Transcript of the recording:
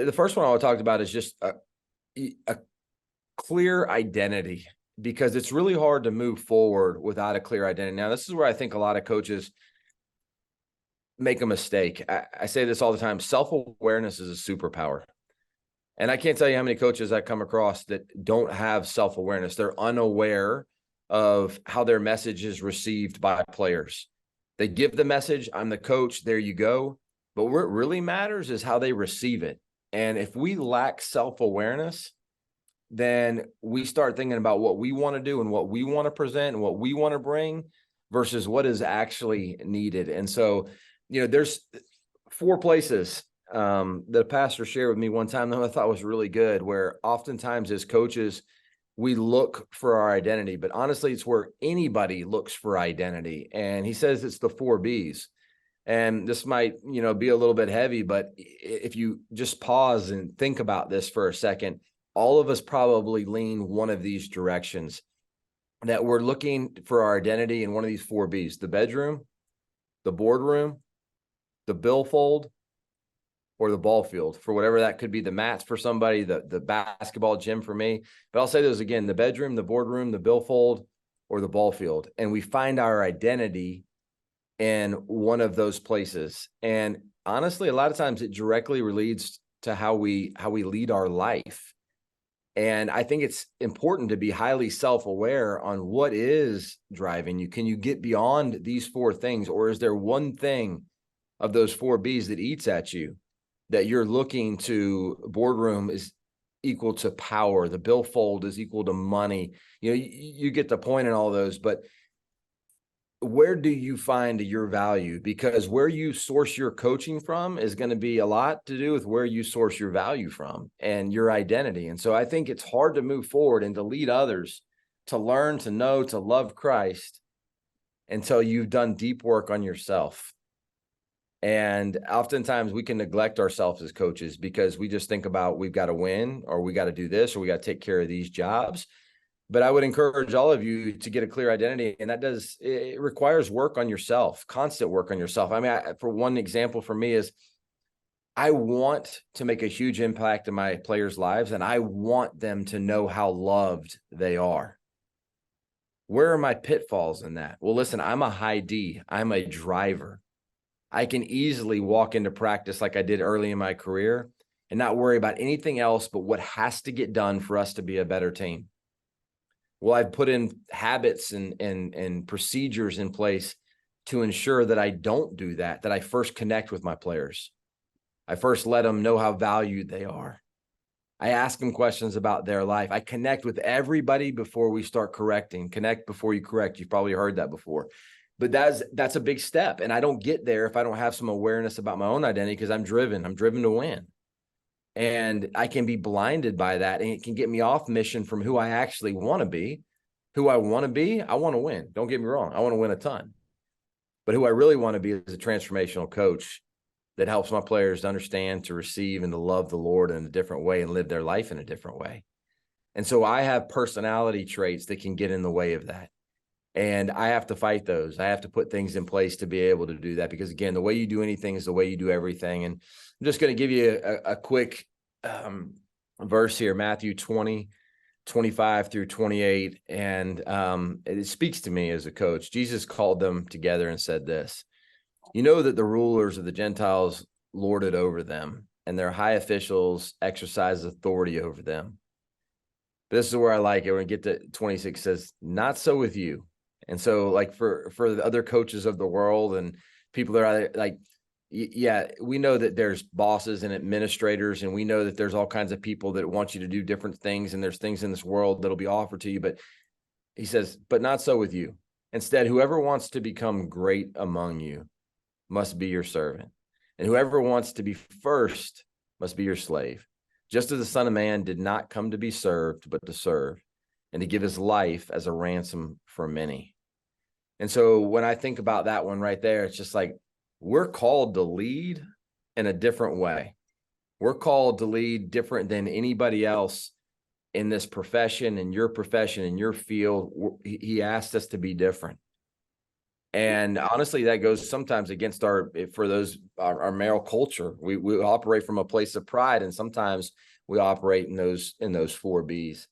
The first one I talked about is just a clear identity, because it's really hard to move forward without a clear identity. Now, this is where I think a lot of coaches make a mistake. I say this all the time. Self-awareness is a superpower. And I can't tell you how many coaches I come across that don't have self-awareness. They're unaware of how their message is received by players. They give the message, I'm the coach, there you go. But what really matters is how they receive it. And if we lack self-awareness, then we start thinking about what we want to do and what we want to present and what we want to bring versus what is actually needed. And so, there's 4 places that a pastor shared with me one time that I thought was really good, where oftentimes as coaches, we look for our identity, but honestly, it's where anybody looks for identity. And he says it's the 4 B's. And this might, be a little bit heavy, but if you just pause and think about this for a second, all of us probably lean one of these directions, that we're looking for our identity in one of these 4 B's: the bedroom, the boardroom, the billfold, or the ball field. For whatever that could be, the mats for somebody, the basketball gym for me. But I'll say those again: the bedroom, the boardroom, the billfold, or the ball field. And we find our identity in one of those places. And honestly, a lot of times it directly relates to how we lead our life. And I think it's important to be highly self-aware on what is driving you. Can you get beyond these 4 things? Or is there one thing of those 4 B's that eats at you, that you're looking to? Boardroom is equal to power. The billfold is equal to money. You get the point in all those, but where do you find your value? Because where you source your coaching from is going to be a lot to do with where you source your value from and your identity. And so I think it's hard to move forward and to lead others to learn, to know, to love Christ until you've done deep work on yourself. And oftentimes we can neglect ourselves as coaches because we just think about we've got to win, or we got to do this, or we got to take care of these jobs. But I would encourage all of you to get a clear identity, and it requires work on yourself, constant work on yourself. I mean, for one example for me is I want to make a huge impact in my players' lives, and I want them to know how loved they are. Where are my pitfalls in that? Well, listen, I'm a high D. I'm a driver. I can easily walk into practice like I did early in my career and not worry about anything else but what has to get done for us to be a better team. Well, I've put in habits and procedures in place to ensure that I don't do that, that I first connect with my players. I first let them know how valued they are. I ask them questions about their life. I connect with everybody before we start correcting. Connect before you correct. You've probably heard that before. But that's a big step. And I don't get there if I don't have some awareness about my own identity, because I'm driven to win. And I can be blinded by that, and it can get me off mission from who I actually want to be. Who I want to be, I want to win. Don't get me wrong. I want to win a ton. But who I really want to be is a transformational coach that helps my players to understand, to receive, and to love the Lord in a different way and live their life in a different way. And so I have personality traits that can get in the way of that. And I have to fight those. I have to put things in place to be able to do that, because again, the way you do anything is the way you do everything. And I'm just going to give you a quick verse here, Matthew 20:25 through 28. And it speaks to me as a coach. Jesus called them together and said this: "You know that the rulers of the Gentiles lord it over them, and their high officials exercise authority over them." This is where I like it. When we get to 26, says, "Not so with you." And so, like, for the other coaches of the world and people that are like, yeah, we know that there's bosses and administrators, and we know that there's all kinds of people that want you to do different things, and there's things in this world that'll be offered to you. But he says, but not so with you. Instead, whoever wants to become great among you must be your servant, and whoever wants to be first must be your slave. Just as the Son of Man did not come to be served, but to serve, and to give his life as a ransom for many. And so when I think about that one right there, it's just like, we're called to lead in a different way. We're called to lead different than anybody else in this profession, in your profession, in your field, he asked us to be different. And honestly, that goes sometimes against our male culture. We operate from a place of pride, and sometimes we operate in those 4 B's.